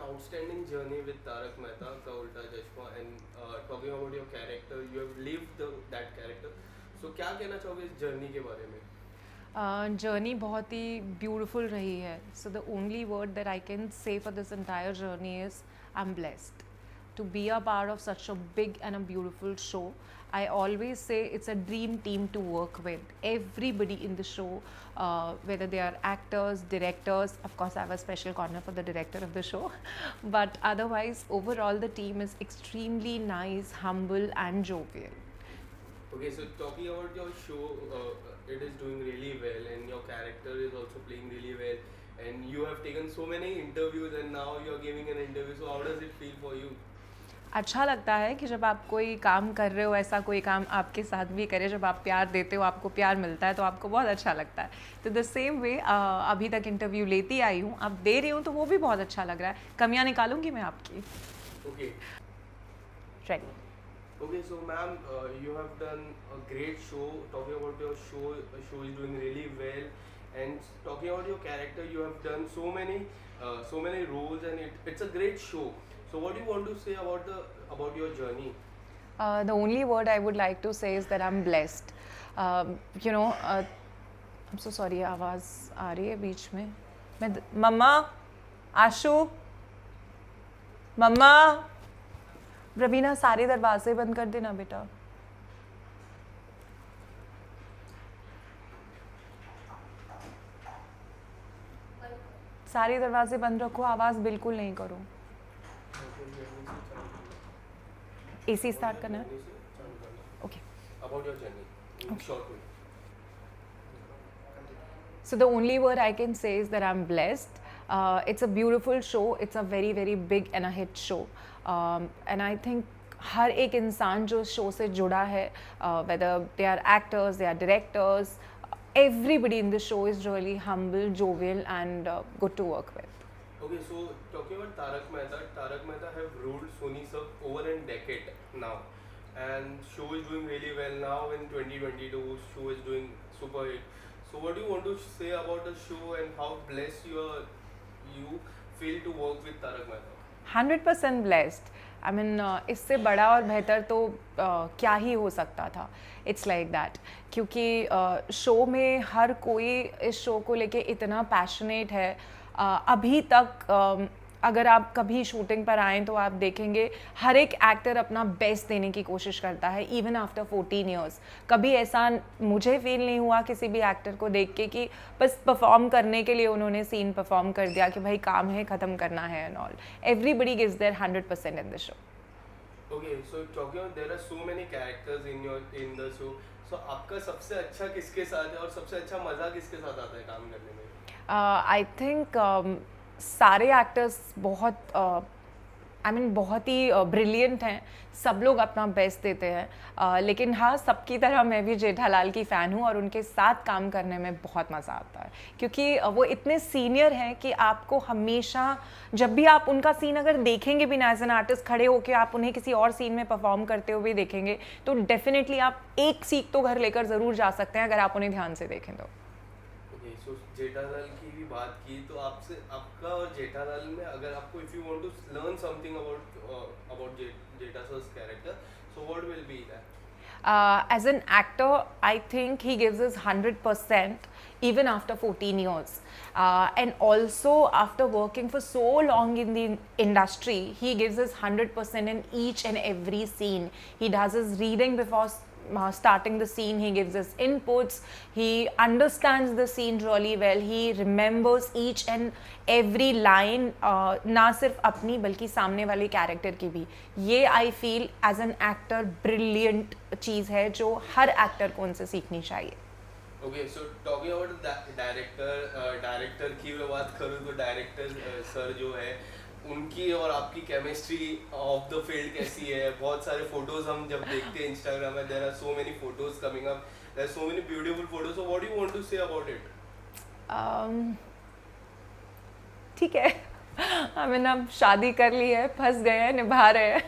outstanding journey with Tarak Mehta Ka Ulta Chashma, and talking about your character, you have lived that character. So क्या कहना चाहोगे इस journey के बारे में? जर्नी बहुत ही ब्यूटीफुल रही है. So the only word that I can say for this entire journey is I am blessed to be a part of such a big and a beautiful show. I always say it's a dream team to work with. Everybody in the show, whether they are actors, directors, of course I have a special corner for the director of the show, but otherwise overall the team is extremely nice, humble and jovial. Okay, so talking about your show, it is doing really well, and your character is also playing really well. And you have taken so many interviews, and now you are giving an interview. So how does it feel for you? अच्छा लगता है कि जब आप कोई काम कर रहे हो, ऐसा कोई काम आपके साथ भी करे, जब आप प्यार देते हो, आपको प्यार मिलता है, तो आपको बहुत अच्छा लगता है. तो द सेम वे अभी तक इंटरव्यू लेती आई हूँ, अब दे रही हूँ, तो वो भी बहुत अच्छा लग रहा है. कमियाँ निकालूंगी मैं आपकी. Okay. Ready. Okay, so ma'am, you have done a great show. Talking about your show, show is doing really well. And talking about your character, you have done so many roles, and it's a great show. So what do you want to say about your journey? The only word I would like to say is that I'm blessed. You know, I'm so sorry, आवाज़ आ रही है बीच में. मम्मा, आशु, मम्मा, रवीना, सारे दरवाजे बंद कर देना बेटा. सारे दरवाजे बंद रखो, आवाज़ बिल्कुल नहीं करो. AC स्टार्ट करना है. Okay. About your journey, in short way. So the only word I can say is that I'm blessed. It's a beautiful show. It's a very very big and a hit show. And I think हर एक इंसान जो show से जुड़ा है, whether they are actors, they are directors, everybody in the show is really humble, jovial and good to work with. Okay, so talking about Tarak Mehta have ruled Sony Sub over a decade now, and show is doing really well now in 2022. Show is doing super hit. So what do you want to say about the show, and how blessed you feel to work with Tarak Mehta? 100% blessed. I mean, इससे बड़ा और बेहतर तो क्या ही हो सकता था. It's like that, क्योंकि शो में हर कोई इस शो को लेके इतना पैशनेट है. अभी तक अगर आप कभी शूटिंग पर आएँ तो आप देखेंगे हर एक एक्टर अपना बेस्ट देने की कोशिश करता है, इवन आफ्टर 14 ईयर्स. कभी ऐसा मुझे फील नहीं हुआ किसी भी एक्टर को देख के कि बस परफॉर्म करने के लिए उन्होंने सीन परफॉर्म कर दिया कि भाई काम है, ख़त्म करना है and all. Everybody gives there 100% in the show. Okay, so talking about, there are so many characters in the show. So आपका सबसे अच्छा किसके साथ है, और सबसे अच्छा मज़ा किसके साथ आता है काम करने में? आई थिंक सारे एक्टर्स बहुत बहुत ही ब्रिलियंट हैं. सब लोग अपना बेस्ट देते हैं. लेकिन हाँ, सबकी तरह मैं भी जेठालाल की फ़ैन हूँ और उनके साथ काम करने में बहुत मज़ा आता है, क्योंकि वो इतने सीनियर हैं कि आपको हमेशा जब भी आप उनका सीन अगर देखेंगे भी ना, एज एन आर्टिस्ट खड़े होकर आप उन्हें किसी और सीन में परफॉर्म करते हुए देखेंगे तो डेफिनेटली आप एक सीख तो घर लेकर ज़रूर जा सकते हैं अगर आप उन्हें ध्यान से देखें तो. So जेठालाल की भी बात की, तो आपसे आपका और जेठालाल में अगर आपको if you want to learn something about Jeta sir's character, so what will be that? As an actor, I think he gives his 100% even after 14 years. And also after working for so long in the industry, he gives his 100% in each and every scene. He does his reading before starting the scene. He gives his inputs. He understands the scene really well. He remembers each and every line, ना सिर्फ अपनी बल्कि सामने वाले character की भी. ये I feel as an actor brilliant चीज़ है जो हर एक्टर को उनसे सीखनी चाहिए. Okay, so talking about director की मैं बात करूँ तो डायरेक्टर सर जो है, उनकी और आपकी केमिस्ट्री ऑफ द फील्ड कैसी है? बहुत सारे फोटोज हम जब देखते हैं इंस्टाग्राम में, there are so many photos coming up, there are so many beautiful photos. So what do you want to say about it? ठीक है. अब शादी कर ली है, फंस गए हैं, निभा रहे हैं.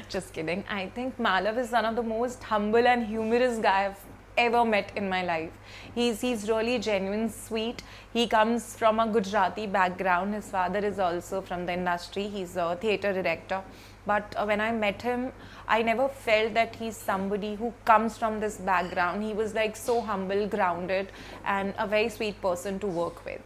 Just kidding. I think Malav is one of the most humble and humorous guy I've ever met in my life. He's really genuine, sweet. He comes from a Gujarati background. His father is also from the industry. He's a theatre director. But when I met him, I never felt that he's somebody who comes from this background. He was like so humble, grounded, and a very sweet person to work with.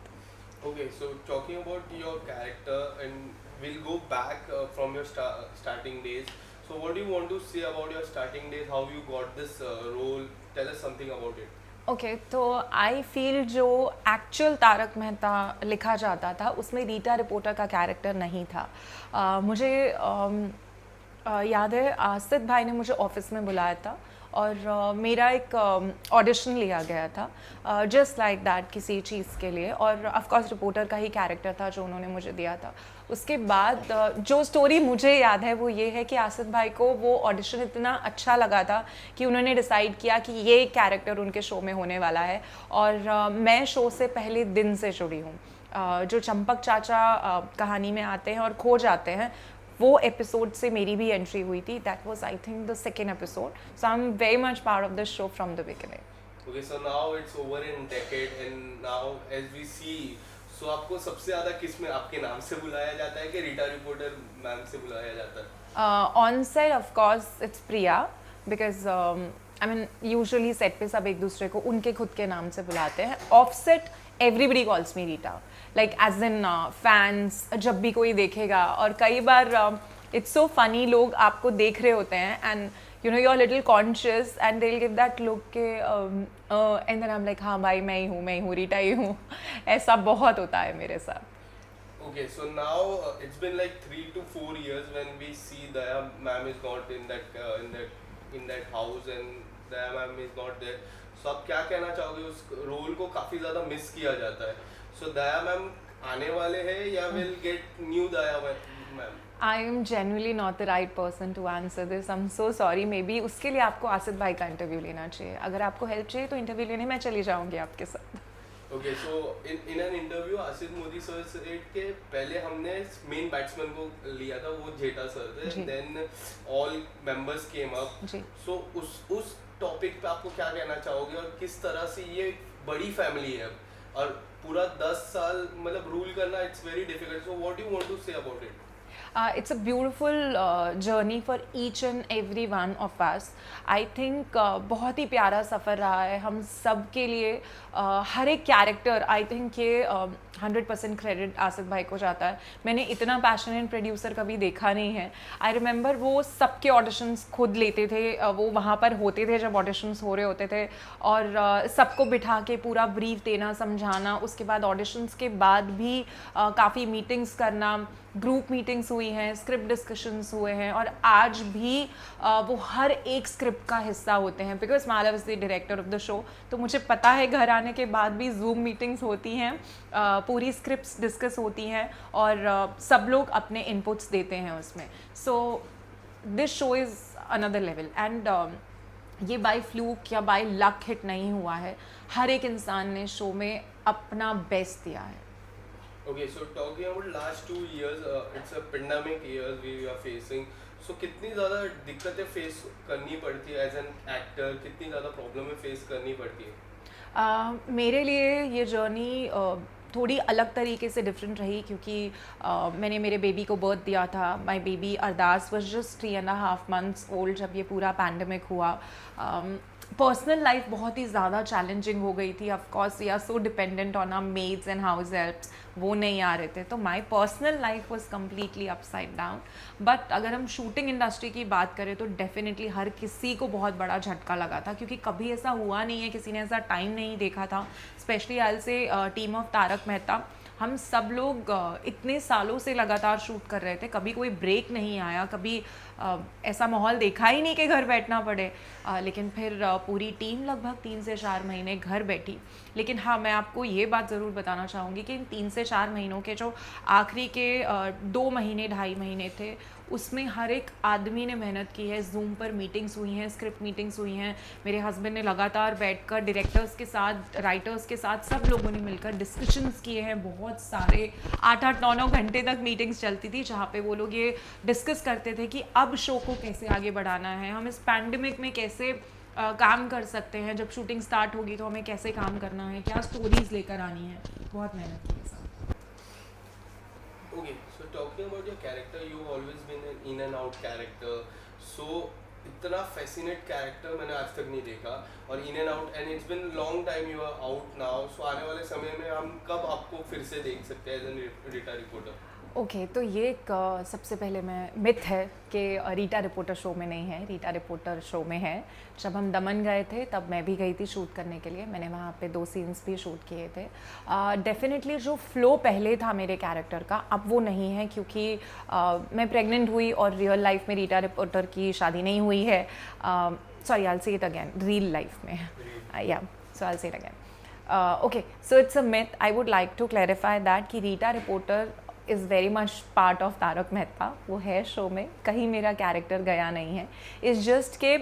Okay, so talking about your character, and we'll go back from your starting days. So what do you want to say about your starting days? How you got this role? Tell us something about it. Okay तो I feel जो actual Tarak Mehta लिखा जाता था उसमें Rita reporter का character नहीं था. मुझे याद है आसिफ भाई ने मुझे ऑफिस में बुलाया था और मेरा एक ऑडिशन लिया गया था जस्ट लाइक दैट किसी चीज़ के लिए, और ऑफ कोर्स रिपोर्टर का ही कैरेक्टर था जो उन्होंने मुझे दिया था. उसके बाद जो स्टोरी मुझे याद है वो ये है कि आसिफ भाई को वो ऑडिशन इतना अच्छा लगा था कि उन्होंने डिसाइड किया कि ये कैरेक्टर उनके शो में होने वाला है. और मैं शो से पहले दिन से जुड़ी हूँ. जो चंपक चाचा कहानी में आते हैं और खो जाते हैं, वो एपिसोड से मेरी भी एंट्री हुई थी. That was I think the second episode. So I am very much part of the show from the beginning. Okay, so now it's over in decade, and now as we see, so आपको सबसे ज़्यादा किस में आपके नाम से बुलाया जाता है कि रीटा रिपोर्टर मैम से बुलाया जाता है? On set of course it's Priya, because I mean usually set पे सब एक दूसरे को उनके खुद के नाम से बुलाते हैं. Off set everybody calls me Rita, like as in fans जब भी कोई देखेगा. और कई बार इट्स सो फनी, लोग आपको देख रहे होते हैं and you know you're a little conscious and they'll give that look के and then I'm like हाँ भाई मैं ही हूँ रीटा ही हूँ. ऐसा बहुत होता है मेरे साथ. Okay, so now it's been like 3 to 4 years when we see Daya ma'am is not in that house and Daya ma'am is not there. So आप क्या कहना चाहोगे? उस रोल को काफ़ी ज़्यादा मिस किया जाता है. So Daya ma'am आने वाले हैं या will get new Daya ma'am? I am genuinely not the right person to answer this. I'm so sorry. Maybe उसके लिए आपको आसिफ भाई का इंटरव्यू लेना चाहिए. अगर आपको हेल्प चाहिए तो इंटरव्यू लेने मैं चली जाऊंगी आपके साथ. Okay, so in an interview Asif Modi sir से के पहले हमने मेन बैट्समैन को लिया था, वो जेठा सर थे. Then all members came up. So उस टॉपिक पे आपको क्या कहना चाहोगे और किस तरह से ये बड़ी फैमिली है और पूरा 10 साल मतलब रूल करना it's very difficult. So what do you want to say about it? It's a beautiful journey for each and every one of us. I think बहुत ही प्यारा सफ़र रहा है हम सब के लिए. हर एक कैरेक्टर आई थिंक ये 100% क्रेडिट आसिफ भाई को जाता है. मैंने इतना पैशनेट प्रोड्यूसर कभी देखा नहीं है. आई रिमेंबर वो सबके ऑडिशंस खुद लेते थे. वो वहाँ पर होते थे जब ऑडिशंस हो रहे होते थे और सबको बिठा के पूरा ब्रीफ देना, समझाना. उसके बाद ऑडिशंस के बाद भी काफ़ी मीटिंग्स करना, ग्रुप मीटिंग्स हुई हैं, स्क्रिप्ट डिस्कशंस हुए हैं और आज भी वो हर एक स्क्रिप्ट का हिस्सा होते हैं. Because Malav is the director of the show, तो मुझे पता है घर आने के बाद भी जूम मीटिंग्स होती हैं, पूरी स्क्रिप्ट्स डिस्कस होती हैं और सब लोग अपने इनपुट्स देते हैं उसमें. So this show is another level and ये बाय फ्लूक या बाय लक हिट नहीं हुआ है. हर एक इंसान ने शो में अपना बेस्ट दिया है. Okay, so talking about last 2 years, it's a pandemic years we are facing. So कितनी ज़्यादा दिक्कतें फेस करनी पड़ती है एज एन एक्टर, कितनी ज़्यादा प्रॉब्लमें फेस करनी पड़ती है? मेरे लिए ये जर्नी थोड़ी अलग तरीके से डिफरेंट रही क्योंकि मैंने मेरे बेबी को बर्थ दिया था. My baby Ardas was just 3.5 months old जब ये पूरा पैंडमिक हुआ. पर्सनल लाइफ बहुत ही ज़्यादा चैलेंजिंग हो गई थी. Of course we are so dependent on our maids and house helps, वो नहीं आ रहे थे. तो my personal life was completely upside down. But अगर हम शूटिंग इंडस्ट्री की बात करें तो डेफिनेटली हर किसी को बहुत बड़ा झटका लगा था क्योंकि कभी ऐसा हुआ नहीं है, किसी ने ऐसा टाइम नहीं देखा था. स्पेशली आई से टीम ऑफ तारक मेहता, हम सब लोग इतने सालों से लगातार शूट कर रहे थे, कभी कोई ब्रेक नहीं आया, कभी ऐसा माहौल देखा ही नहीं कि घर बैठना पड़े. लेकिन फिर पूरी टीम लगभग 3 से 4 महीने घर बैठी. लेकिन हाँ, मैं आपको ये बात ज़रूर बताना चाहूँगी कि इन 3 से 4 महीनों के जो आखिरी के 2 महीने 2.5 महीने थे उसमें हर एक आदमी ने मेहनत की है. जूम पर मीटिंग्स हुई हैं, स्क्रिप्ट मीटिंग्स हुई हैं. मेरे हस्बैंड ने लगातार बैठकर डायरेक्टर्स के साथ, राइटर्स के साथ, सब लोगों ने मिलकर डिस्कशंस किए हैं. बहुत सारे 8-8, 9-9 घंटे तक मीटिंग्स चलती थी जहाँ पे वो लोग ये डिस्कस करते थे कि अब शो को कैसे आगे बढ़ाना है, हम इस पैंडमिक में कैसे काम कर सकते हैं, जब शूटिंग स्टार्ट होगी तो हमें कैसे काम करना है, क्या स्टोरीज लेकर आनी है, बहुत मेहनत की है सब। Okay, so talking about your character, you've always been an in and out character. So इतना fascinate character मैंने आज तक नहीं देखा, और in and out, and it's been long time you are out now. So आने वाले समय में हम कब आपको फिर से देख सकते हैं as an Rita reporter? Okay तो ये एक सबसे पहले मैं मिथ है कि रीटा रिपोर्टर शो में नहीं है, रीटा रिपोर्टर शो में है। जब हम दमन गए थे तब मैं भी गई थी शूट करने के लिए, मैंने वहाँ पे 2 सीन्स भी शूट किए थे। डेफिनेटली जो फ्लो पहले था मेरे कैरेक्टर का अब वो नहीं है, क्योंकि मैं प्रेग्नेंट हुई और रियल लाइफ में रीटा रिपोर्टर की शादी नहीं हुई है। Sorry, I will say it again, real life में या, so I will say it again. Okay, so it's a myth. I would like to clarify that कि Rita reporter is very much part of Taarak Mehta, वो है show में, कहीं मेरा character गया नहीं है। इट्स जस्ट के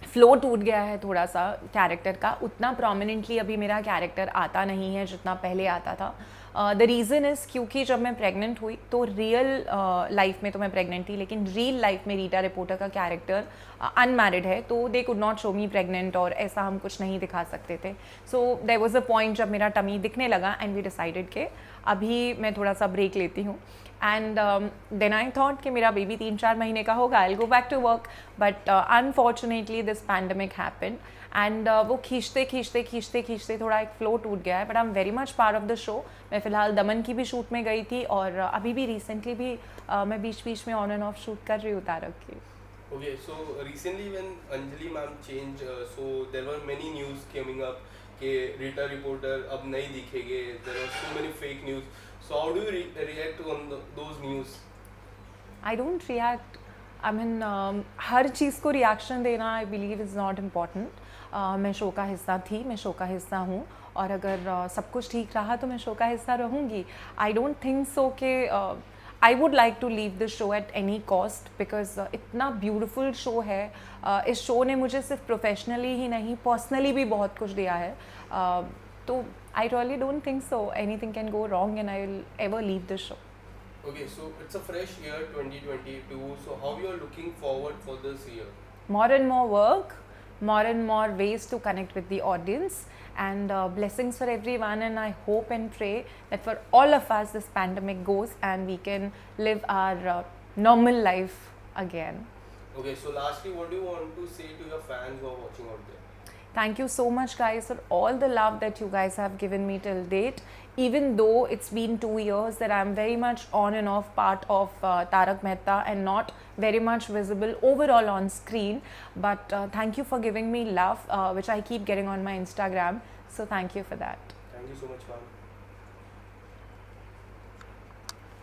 फ्लो टूट गया है थोड़ा सा कैरेक्टर का, उतना प्रोमिनेंटली अभी मेरा कैरेक्टर आता नहीं है जितना पहले आता था। द रीज़न इज़ क्योंकि जब मैं प्रेग्नेंट हुई तो रियल लाइफ में तो मैं प्रेग्नेंट थी, लेकिन रियल लाइफ में रीटा रिपोर्टर का कैरेक्टर अनमैरिड है, तो they could not show me pregnant और ऐसा हम कुछ नहीं दिखा सकते थे। So there was a point जब मेरा टमी दिखने लगा एंड वी डिसाइडेड कि अभी मैं थोड़ा सा ब्रेक लेती हूँ। एंड देन आई थॉट कि मेरा बेबी 3-4 महीने का होगा, I will go back to work, but unfortunately this pandemic happened and वो खींचते थोड़ा एक फ्लो टूट गया है। But I am very much part of the show. मैं फ़िलहाल दमन की भी शूट में गई थी और अभी भी रिसेंटली भी मैं बीच में ऑन एंड ऑफ शूट कर रही हूँ तारक की। Okay, so recently when Anjali ma'am changed, so there were many news coming up कि रीटा रिपोर्टर अब नहीं दिखेंगे, there were so many fake news. So how do you react on those news? I don't react, I mean हर चीज़ को reaction देना I believe is not important. मैं show का हिस्सा थी, मैं शो का हिस्सा हूँ, और अगर सब कुछ ठीक रहा तो मैं शो का हिस्सा रहूँगी। आई डोंट थिंक सो कि I would like to leave the show at any cost, because इतना ब्यूटिफुल शो है। इस शो ने मुझे सिर्फ प्रोफेशनली ही नहीं पर्सनली भी बहुत कुछ दिया है। तो I really don't think so anything can go wrong and I will ever leave the show. Okay, so it's a fresh year 2022. So how you are looking forward for this year? More and more work, more and more ways to connect with the audience, and blessings for everyone. And I hope and pray that for all of us this pandemic goes and we can live our normal life again. Okay, so lastly, what do you want to say to your fans who are watching out there? Thank you so much guys for all the love that you guys have given me till date. Even though it's been 2 years that I'm very much on and off part of Tarak Mehta and not very much visible overall on screen, but thank you for giving me love, which I keep getting on my Instagram. So thank you for that. Thank you so much, ma'am.